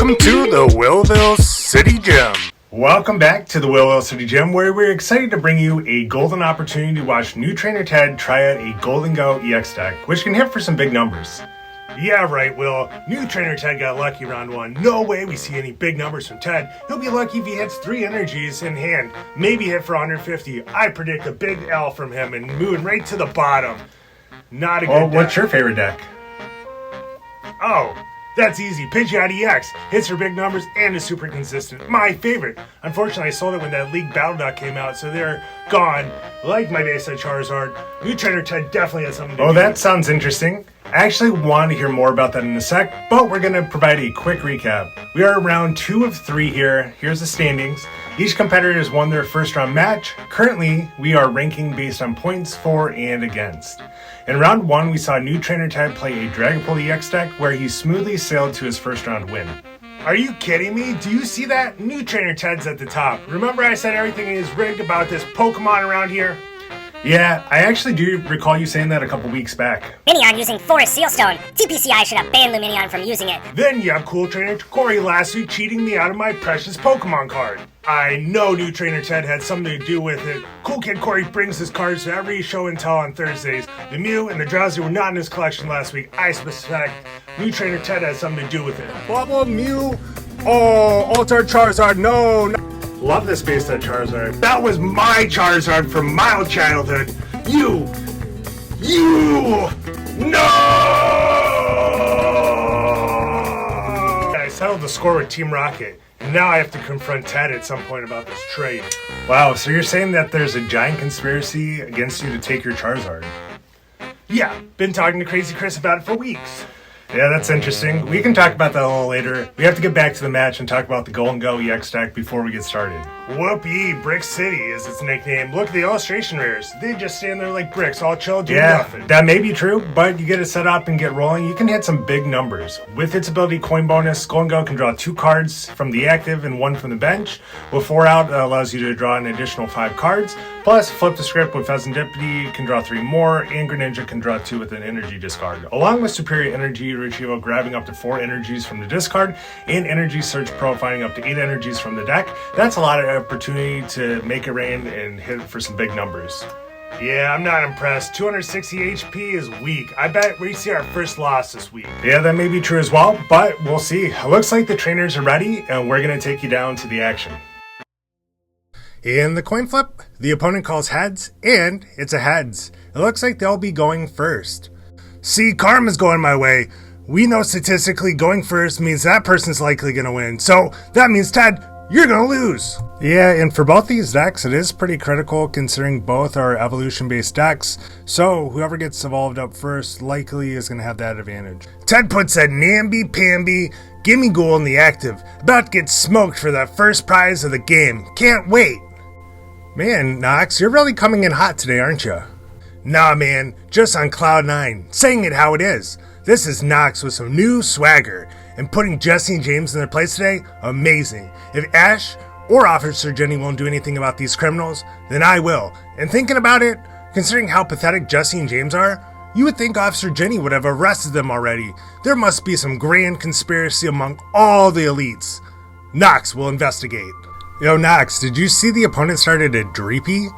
Welcome to the Willville City Gym. Welcome back to the Willville City Gym, where we're excited to bring you a golden opportunity to watch new trainer Ted try out a Gholdengo EX deck, which can hit for some big numbers. Yeah, right, Will. New trainer Ted got lucky round one. No way we see any big numbers from Ted. He'll be lucky if he hits 3 energies in hand. Maybe hit for 150. I predict a big L from him and moving right to the bottom. Not a good deck. What's your favorite deck? Oh, that's easy. Pidgeot EX hits for big numbers and is super consistent. My favorite. Unfortunately, I sold it when that League Battle Duck came out, so they're gone. Like my base set Charizard. New trainer Ted definitely has something to do. Oh, that sounds interesting. I actually want to hear more about that in a sec, but we're going to provide a quick recap. We are round 2 of 3 here. Here's the standings. Each competitor has won their first round match. Currently, we are ranking based on points for and against. In round 1, we saw new trainer Ted play a Dragapult EX deck where he smoothly sailed to his first round win. Are you kidding me? Do you see that? New trainer Ted's at the top. Remember I said everything is rigged about this Pokemon around here? Yeah, I actually do recall you saying that a couple weeks back. Minion using Forest Sealstone. TPCI should have banned Luminion from using it. Then you have cool trainer Corey last week cheating me out of my precious Pokemon card. I know new trainer Ted had something to do with it. Cool kid Corey brings his cards to every show and tell on Thursdays. The Mew and the Drowsy were not in his collection last week. I suspect new trainer Ted has something to do with it. Bubble Mew. Oh, Altar Charizard. No. Love this base set Charizard. That was my Charizard from my childhood. No! I settled the score with Team Rocket, and now I have to confront Ted at some point about this trade. Wow, so you're saying that there's a giant conspiracy against you to take your Charizard? Yeah, been talking to Crazy Chris about it for weeks. Yeah, that's interesting. We can talk about that a little later. We have to get back to the match and talk about the Gholdengo EX deck before we get started. Whoopee, Brick City is its nickname. Look at the illustration rares. They just stand there like bricks, all chill, do nothing. That may be true, but you get it set up and get rolling, you can hit some big numbers. With its ability coin bonus, Gholdengo can draw 2 cards from the active and 1 from the bench. With 4 out, that allows you to draw an additional 5 cards. Plus, flip the script with Fezandipiti can draw 3 more, and Greninja can draw 2 with an energy discard. Along with superior energy retrieval, grabbing up to 4 energies from the discard, and energy search profiling up to 8 energies from the deck. That's a lot of opportunity to make it rain and hit for some big numbers. Yeah, I'm not impressed. 260 HP is weak. I bet we see our first loss this week. Yeah, that may be true as well, but we'll see. It looks like the trainers are ready, and we're going to take you down to the action. In the coin flip, the opponent calls heads, and it's a heads. It looks like they'll be going first. See, karma's going my way. We know statistically going first means that person's likely going to win. So that means, Ted, you're going to lose. Yeah, and for both these decks, it is pretty critical considering both are evolution-based decks. So whoever gets evolved up first likely is going to have that advantage. Ted puts a namby-pamby Gimmighoul in the active. About to get smoked for that first prize of the game. Can't wait. Man, Knox, you're really coming in hot today, aren't you? Nah, man, just on Cloud 9. Saying it how it is. This is Knox with some new swagger, and putting Jesse and James in their place today, amazing. If Ash or Officer Jenny won't do anything about these criminals, then I will. And thinking about it, considering how pathetic Jesse and James are, you would think Officer Jenny would have arrested them already. There must be some grand conspiracy among all the elites. Knox will investigate. Yo, Knox, did you see the opponent started a Dreepy?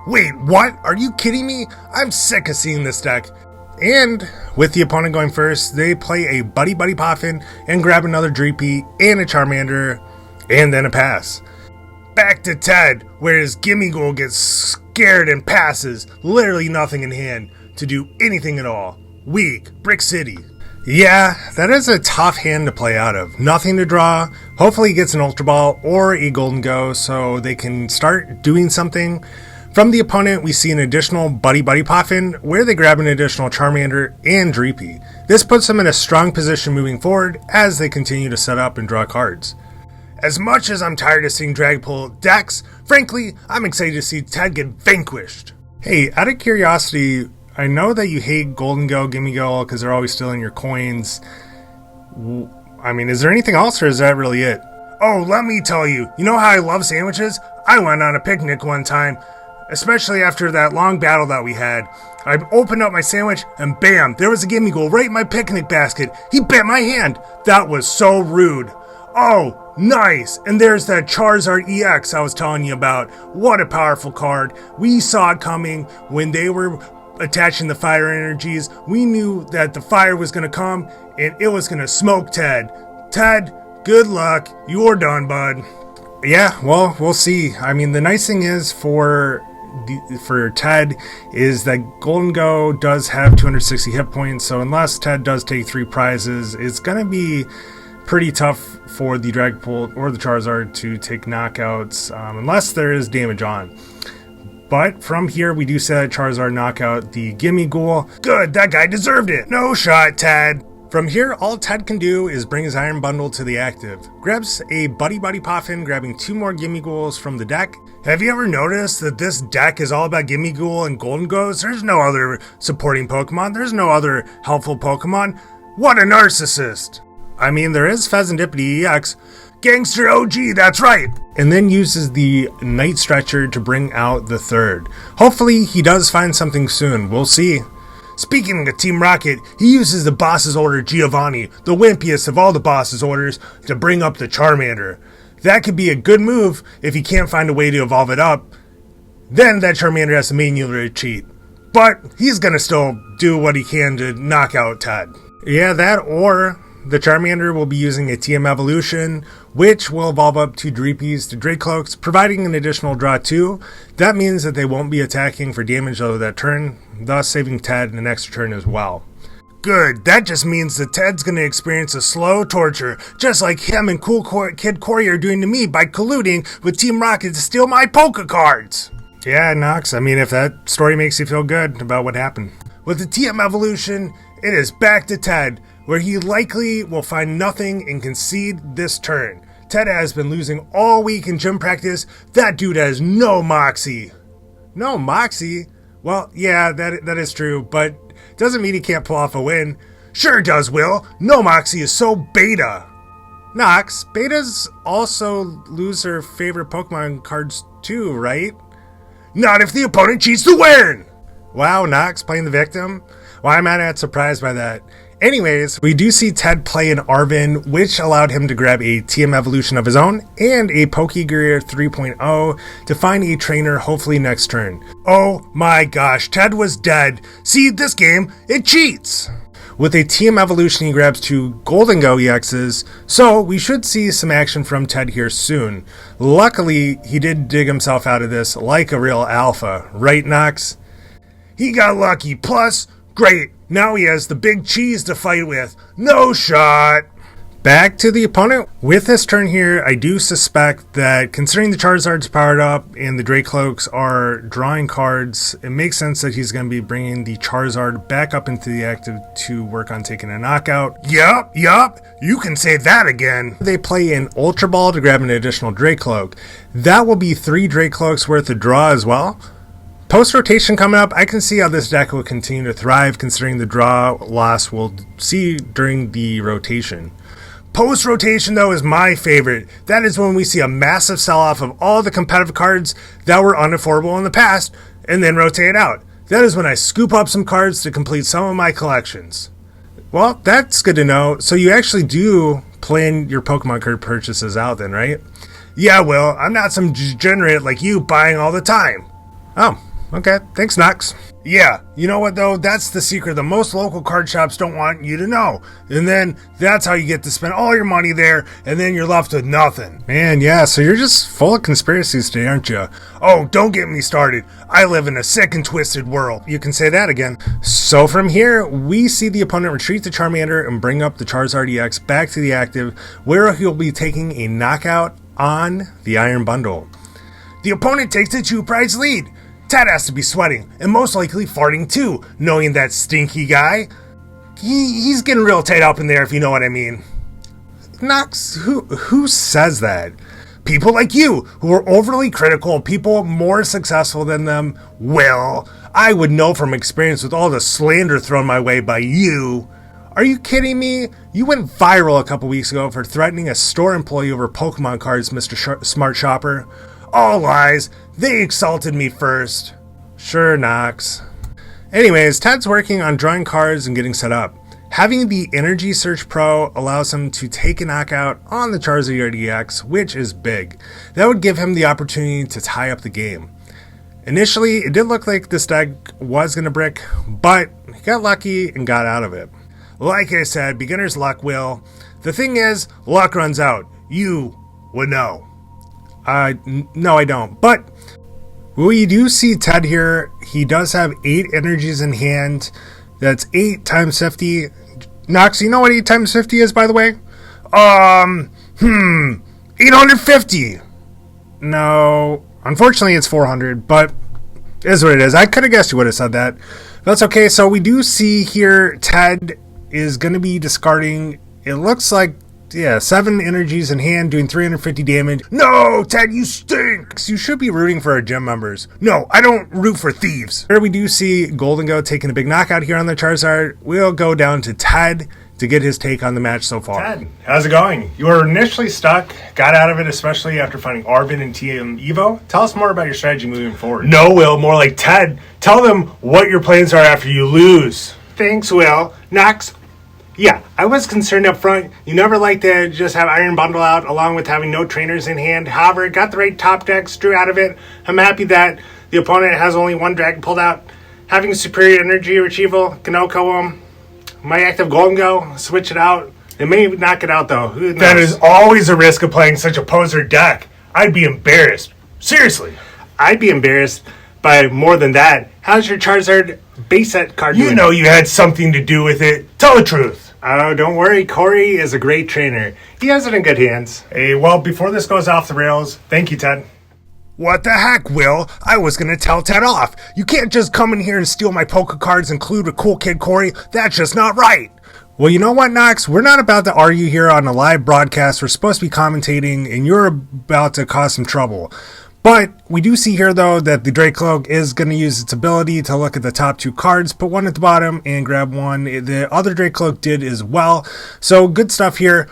Wait, what? Are you kidding me? I'm sick of seeing this deck. And with the opponent going first, they play a Buddy Poffin and grab another Dreepy and a Charmander, and then a pass. Back to Ted, where his Gimmighoul gets scared and passes, literally nothing in hand to do anything at all. Weak, Brick City. Yeah, that is a tough hand to play out of. Nothing to draw. Hopefully he gets an Ultra Ball or a Gholdengo so they can start doing something. From the opponent, we see an additional Buddy Poffin, where they grab an additional Charmander and Dreepy. This puts them in a strong position moving forward as they continue to set up and draw cards. As much as I'm tired of seeing Dragapult decks, frankly, I'm excited to see Ted get vanquished. Hey, out of curiosity, I know that you hate Gholdengo, Gimmighoul, because they're always stealing your coins. I mean, is there anything else, or is that really it? Oh, let me tell you, you know how I love sandwiches? I went on a picnic one time, especially after that long battle that we had. I opened up my sandwich, and bam, there was a Gimmighoul right in my picnic basket. He bit my hand. That was so rude. Oh, nice! And there's that Charizard EX I was telling you about. What a powerful card. We saw it coming when they were attaching the fire energies. We knew that the fire was going to come and it was going to smoke Ted. Ted, good luck. You're done, bud. Yeah, well, we'll see. I mean, the nice thing is for Ted is that Gholdengo does have 260 hit points, so unless Ted does take 3 prizes, it's going to be pretty tough for the Dragapult or the Charizard to take knockouts, unless there is damage on. But from here, we do see that Charizard knockout the Gimmighoul. Good, that guy deserved it. No shot, Ted. From here, all Ted can do is bring his Iron Bundle to the active. Grabs a Buddy Puffin, grabbing 2 more Gimmighouls from the deck. Have you ever noticed that this deck is all about Gimmighoul and Gholdengos? There's no other supporting Pokemon. There's no other helpful Pokemon. What a narcissist. I mean, there is Fezandipiti EX. Gangster OG, that's right! And then uses the Night Stretcher to bring out the third. Hopefully, he does find something soon. We'll see. Speaking of Team Rocket, he uses the boss's order Giovanni, the wimpiest of all the boss's orders, to bring up the Charmander. That could be a good move if he can't find a way to evolve it up. Then that Charmander has to manually cheat. But he's gonna still do what he can to knock out Ted. Yeah, that or the Charmander will be using a TM evolution, which will evolve up to Dreepies to Dracloaks, providing an additional draw 2. That means that they won't be attacking for damage though that turn, thus saving Ted an extra turn as well. Good, that just means that Ted's going to experience a slow torture, just like him and Kid Corey are doing to me by colluding with Team Rocket to steal my Poké cards. Yeah, Knox, I mean, if that story makes you feel good about what happened. With the TM evolution, it is back to Ted, where he likely will find nothing and concede this turn. Ted has been losing all week in gym practice. That dude has no moxie. No moxie? Well, yeah, that is true, but doesn't mean he can't pull off a win. Sure does, Will. No moxie is so beta. Knox, betas also lose their favorite Pokemon cards too, right? Not if the opponent cheats to win! Wow, Knox playing the victim? Why am I not surprised by that? Anyways, we do see Ted play an Arven, which allowed him to grab a TM evolution of his own and a Pokegear 3.0 to find a trainer hopefully next turn. Oh my gosh, Ted was dead. See, this game, it cheats! With a TM evolution, he grabs 2 Gholdengo EXs, so we should see some action from Ted here soon. Luckily, he did dig himself out of this like a real alpha, right, Knox? He got lucky, plus, great, now he has the big cheese to fight with. No shot! Back to the opponent. With this turn here, I do suspect that considering the Charizard's powered up and the Dracloaks are drawing cards, it makes sense that he's going to be bringing the Charizard back up into the active to work on taking a knockout. Yup, you can say that again. They play an Ultra Ball to grab an additional Dracloak. That will be 3 Dracloaks worth of draw as well. Post-rotation coming up, I can see how this deck will continue to thrive considering the draw loss we'll see during the rotation. Post-rotation, though, is my favorite. That is when we see a massive sell-off of all the competitive cards that were unaffordable in the past, and then rotate out. That is when I scoop up some cards to complete some of my collections. Well, that's good to know. So you actually do plan your Pokemon card purchases out then, right? Yeah, Will, I'm not some degenerate like you buying all the time. Oh. Okay, thanks, Knox. Yeah, you know what though? That's the secret that most local card shops don't want you to know. And then that's how you get to spend all your money there, and then you're left with nothing. Man, yeah, so you're just full of conspiracies today, aren't you? Oh, don't get me started. I live in a sick and twisted world. You can say that again. So from here, we see the opponent retreat the Charmander and bring up the Charizard EX back to the active, where he'll be taking a knockout on the Iron Bundle. The opponent takes a 2-prize lead. Ted has to be sweating, and most likely farting too, knowing that stinky guy. He's getting real tight up in there, if you know what I mean. Knox, who says that? People like you, who are overly critical of people more successful than them. Well, I would know from experience with all the slander thrown my way by you. Are you kidding me? You went viral a couple weeks ago for threatening a store employee over Pokemon cards, Mr. Smart Shopper. All lies. They insulted me first. Sure, Knox. Anyways, Ted's working on drawing cards and getting set up. Having the Energy Search Pro allows him to take a knockout on the Charizard EX, which is big. That would give him the opportunity to tie up the game. Initially, it did look like this deck was going to brick, but he got lucky and got out of it. Like I said, beginner's luck, Will. The thing is, luck runs out. You would know. No, I don't. But we do see Ted here. He does have 8 energies in hand. That's 8 times 50. Knox, you know what 8 times 50 is, by the way? 850. No, unfortunately it's 400, but it is what it is. I could have guessed you would have said that. That's okay. So we do see here Ted is going to be discarding, it looks like, 7 energies in hand, doing 350 damage. No, Ted, you stink! You should be rooting for our gym members. No, I don't root for thieves. Here we do see Gholdengo taking a big knockout here on the Charizard. We'll go down to Ted to get his take on the match so far. Ted, how's it going? You were initially stuck, got out of it, especially after finding Arvin and TM Evo. Tell us more about your strategy moving forward. No, Will, more like Ted. Tell them what your plans are after you lose. Thanks, Will. Knox. Yeah, I was concerned up front. You never like to just have Iron Bundle out along with having no trainers in hand. However, got the right top decks, drew out of it. I'm happy that the opponent has only one dragon pulled out. Having superior energy retrieval, Kanoko him. My active Gholdengo, switch it out. It may knock it out though. Who knows? That is always a risk of playing such a poser deck. I'd be embarrassed. Seriously. I'd be embarrassed by more than that. How's your Charizard base set card doing? You know you had something to do with it. Tell the truth. Oh, don't worry. Corey is a great trainer. He has it in good hands. Hey, well, before this goes off the rails, thank you, Ted. What the heck, Will? I was going to tell Ted off. You can't just come in here and steal my Poké cards and include a cool kid, Corey. That's just not right. Well, you know what, Knox? We're not about to argue here on a live broadcast. We're supposed to be commentating, and you're about to cause some trouble. But we do see here, though, that the Dracloak is going to use its ability to look at the top 2 cards, put one at the bottom, and grab one. The other Dracloak did as well. So good stuff here.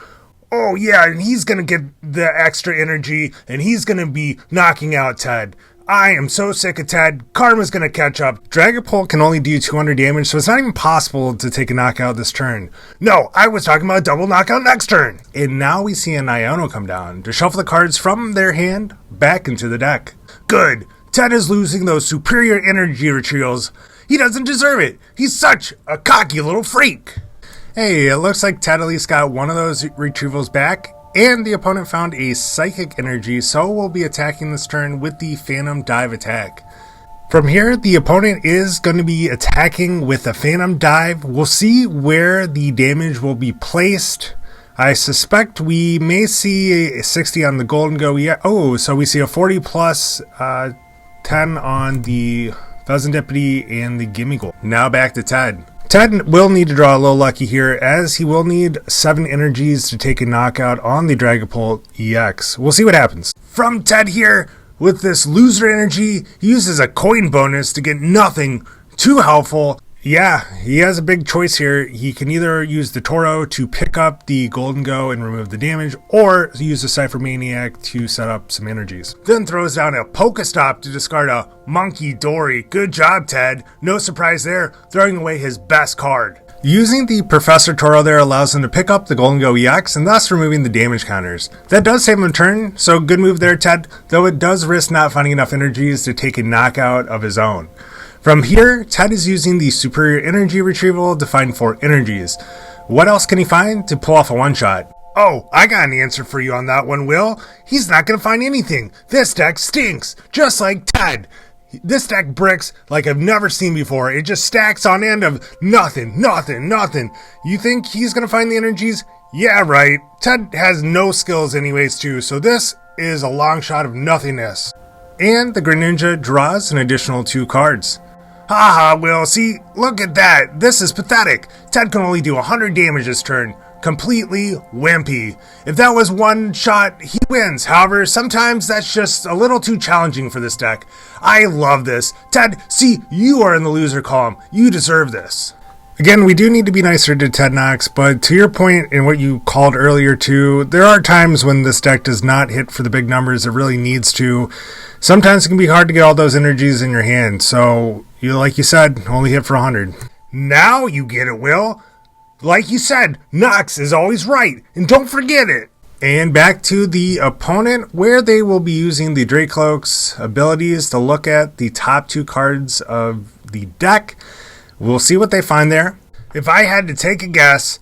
Oh, yeah, and he's going to get the extra energy, and he's going to be knocking out Ted. I am so sick of Ted. Karma's going to catch up. Dragapult can only do 200 damage, so it's not even possible to take a knockout this turn. No, I was talking about a double knockout next turn. And now we see an Iono come down to shuffle the cards from their hand back into the deck. Good. Ted is losing those superior energy retrievals. He doesn't deserve it. He's such a cocky little freak. Hey, it looks like Ted at least got one of those retrievals back. And the opponent found a Psychic Energy, so we'll be attacking this turn with the Phantom Dive attack. From here, the opponent is going to be attacking with a Phantom Dive. We'll see where the damage will be placed. I suspect we may see a 60 on the Gholdengo. Yeah. Oh, so we see a 40 plus 10 on the Fezandipiti and the Gimmighoul. Now back to Ted. Ted will need to draw a little lucky here, as he will need 7 energies to take a knockout on the Dragapult EX. We'll see what happens. From Ted here, with this loser energy, he uses a coin bonus to get nothing too helpful. Yeah, he has a big choice here. He can either use the Toro to pick up the Gholdengo and remove the damage, or use the Cypher Maniac to set up some energies. Then throws down a Pokestop to discard a Munkidori. Good job, Ted. No surprise there, throwing away his best card. Using the Professor Toro there allows him to pick up the Gholdengo EX and thus removing the damage counters. That does save him a turn, so good move there, Ted, though it does risk not finding enough energies to take a knockout of his own. From here, Ted is using the superior energy retrieval to find 4 energies. What else can he find to pull off a one-shot? Oh, I got an answer for you on that one, Will. He's not going to find anything. This deck stinks, just like Ted. This deck bricks like I've never seen before. It just stacks on end of nothing. You think he's going to find the energies? Yeah, right. Ted has no skills anyways too, so this is a long shot of nothingness. And the Greninja draws an additional 2 cards. Haha, Will, see, look at that. This is pathetic. Ted can only do 100 damage this turn. Completely wimpy. If that was one shot, he wins. However, sometimes that's just a little too challenging for this deck. I love this. Ted, see, you are in the loser column. You deserve this. Again, we do need to be nicer to Ted Knox, but to your point and what you called earlier too, there are times when this deck does not hit for the big numbers it really needs to. Sometimes it can be hard to get all those energies in your hand, so, like you said, only hit for 100. Now you get it, Will. Like you said, Knox is always right, and don't forget it. And back to the opponent, where they will be using the Dracloak's abilities to look at the top 2 cards of the deck. We'll see what they find there. If I had to take a guess,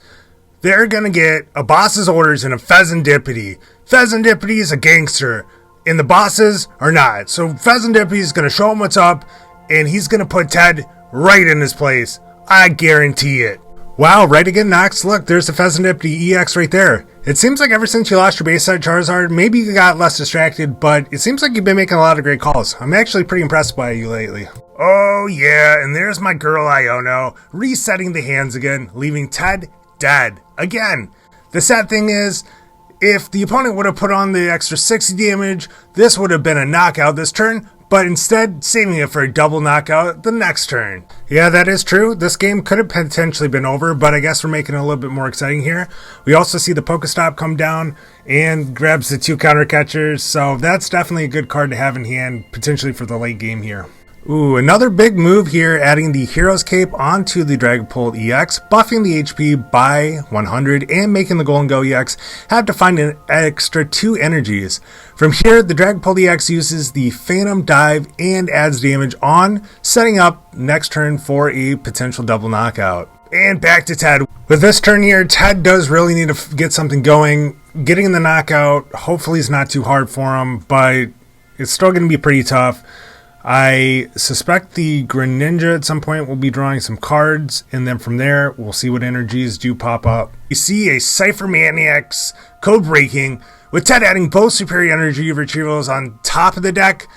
they're going to get a boss's orders and a Fezandipiti. Fezandipiti is a gangster, and the bosses are not. So Fezandipiti is going to show him what's up, and he's going to put Ted right in his place. I guarantee it. Wow, right again, Knox. Look, there's the Fezandipiti EX right there. It seems like ever since you lost your base side Charizard, maybe you got less distracted, but it seems like you've been making a lot of great calls. I'm actually pretty impressed by you lately. Oh yeah, and there's my girl Iono, resetting the hands again, leaving Ted dead. Again, the sad thing is, if the opponent would have put on the extra 60 damage, this would have been a knockout this turn, but instead saving it for a double knockout the next turn. Yeah, that is true. This game could have potentially been over, but I guess we're making it a little bit more exciting here. We also see the Pokestop come down and grabs the 2 counter catchers, so that's definitely a good card to have in hand, potentially for the late game here. Ooh, another big move here, adding the Hero's Cape onto the Dragapult EX, buffing the HP by 100 and making the Gholdengo EX have to find an extra 2 energies. From here, the Dragapult EX uses the Phantom Dive and adds damage on, setting up next turn for a potential double knockout. And back to Ted. With this turn here, Ted does really need to get something going. Getting the knockout hopefully is not too hard for him, but it's still going to be pretty tough. I suspect the Greninja at some point will be drawing some cards, and then from there, we'll see what energies do pop up. You see a Cypher Maniac's code breaking, with Ted adding both superior energy retrievals on top of the deck.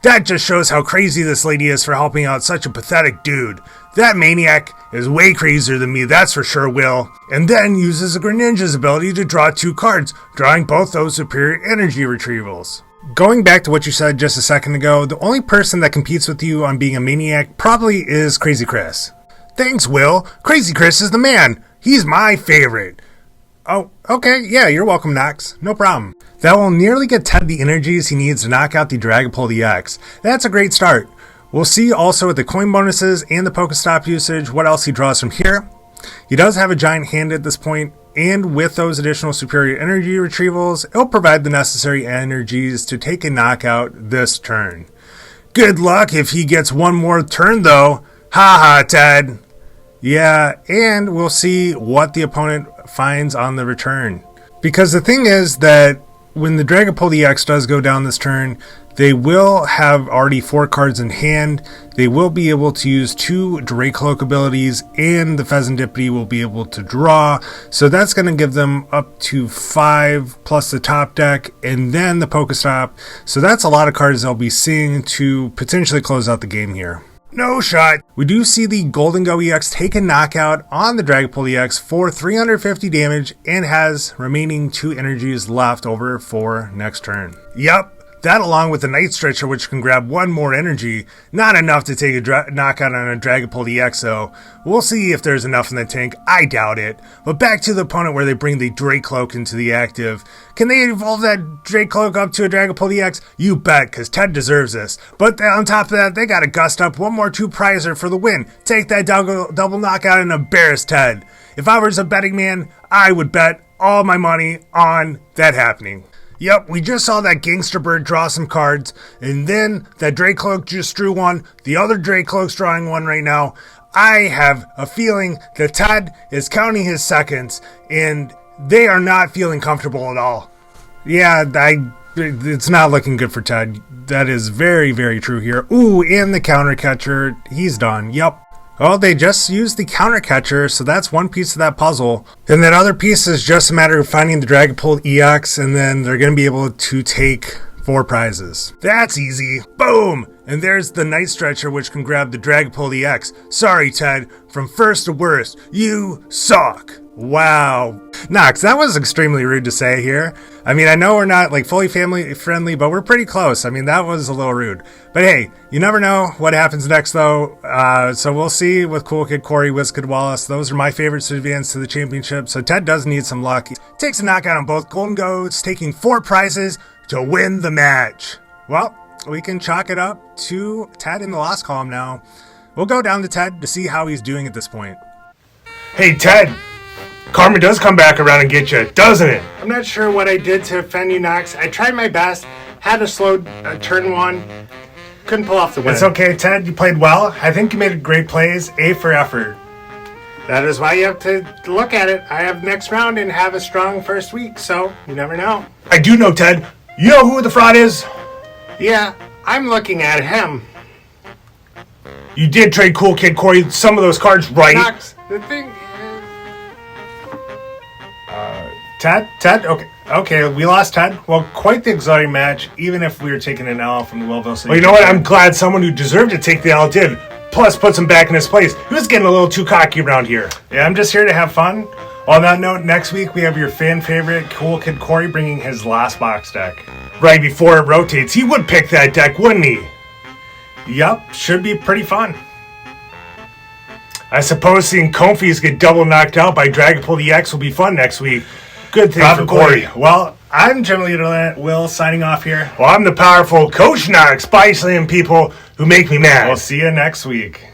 That just shows how crazy this lady is for helping out such a pathetic dude. That Maniac is way crazier than me, that's for sure, Will. And then uses a Greninja's ability to draw 2 cards, drawing both those superior energy retrievals. Going back to what you said just a second ago, the only person that competes with you on being a Maniac probably is Crazy Chris. Thanks, Will. Crazy Chris is the man. He's my favorite. Oh, okay, yeah, you're welcome, Knox. No problem. That will nearly get Ted the energies he needs to knock out the Dragapult EX. That's a great start. We'll see also with the coin bonuses and the Pokestop usage what else he draws from here. He does have a giant hand at this point, and with those additional superior energy retrievals, it'll provide the necessary energies to take a knockout this turn. Good luck if he gets one more turn though. Haha, Ted. Yeah, and we'll see what the opponent finds on the return. Because the thing is that when the Dragapult EX does go down this turn, they will have already 4 cards in hand. They will be able to use 2 Dracloak abilities, and the Fezandipiti will be able to draw. So that's going to give them up to 5 plus the top deck, and then the Pokestop. So that's a lot of cards they'll be seeing to potentially close out the game here. No shot. We do see the Gholdengo EX take a knockout on the Dragapult EX for 350 damage and has remaining 2 energies left over for next turn. Yep. That along with the Night Stretcher, which can grab 1 more energy, not enough to take a knockout on a Dragapult EX, so we'll see if there's enough in the tank. I doubt it. But back to the opponent where they bring the Dracloak into the active. Can they evolve that Dracloak up to a Dragapult EX? You bet, because Ted deserves this. But on top of that, they got to gust up 1 more 2 prizer for the win. Take that double knockout and embarrass Ted. If I was a betting man, I would bet all my money on that happening. Yep, we just saw that Gangster Bird draw some cards, and then that Dracloak just drew 1. The other Dracloak's drawing 1 right now. I have a feeling that Ted is counting his seconds, and they are not feeling comfortable at all. Yeah, it's not looking good for Ted. That is very, very true here. Ooh, and the counter catcher, he's done. Yep. Well, they just used the counter catcher, so that's 1 piece of that puzzle. And that other piece is just a matter of finding the Dragapult EX, and then they're going to be able to take 4 prizes. That's easy. Boom! And there's the Night Stretcher, which can grab the Dragapult EX. Sorry, Ted. From first to worst, you suck. Wow. Knox, that was extremely rude to say here. I mean, I know we're not like fully family friendly, but we're pretty close. I mean, that was a little rude. But hey, you never know what happens next though. So we'll see with Cool Kid Corey, Wizkid Wallace. Those are my favorites to advance to the championship. So Ted does need some luck. He takes a knockout on both Gholdengos, taking 4 prizes to win the match. Well, we can chalk it up to Ted in the loss column now. We'll go down to Ted to see how he's doing at this point. Hey, Ted, Karma does come back around and get you, doesn't it? I'm not sure what I did to offend you, Knox. I tried my best. Had a slow turn one. Couldn't pull off the win. It's okay, Ted. You played well. I think you made great plays. A for effort. That is why you have to look at it. I have next round and have a strong first week, so you never know. I do know, Ted. You know who the fraud is? Yeah, I'm looking at him. You did trade Cool Kid Corey some of those cards, right? Knox, the thing is... Ted? Okay, we lost Ted. Well, quite the exciting match, even if we were taking an L from the Willville City. Well, you know what? I'm glad someone who deserved to take the L did. Plus, puts him back in his place. He was getting a little too cocky around here. Yeah, I'm just here to have fun. On that note, next week we have your fan favorite, Cool Kid Corey, bringing his last box deck. Right before it rotates, he would pick that deck, wouldn't he? Yup, should be pretty fun. I suppose seeing Comfies get double knocked out by Dragapult EX will be fun next week. Good thing for Corey. Well, I'm Gym Leader Will signing off here. Well, I'm the powerful Coach Knox, body slamming people who make me mad. We'll see you next week.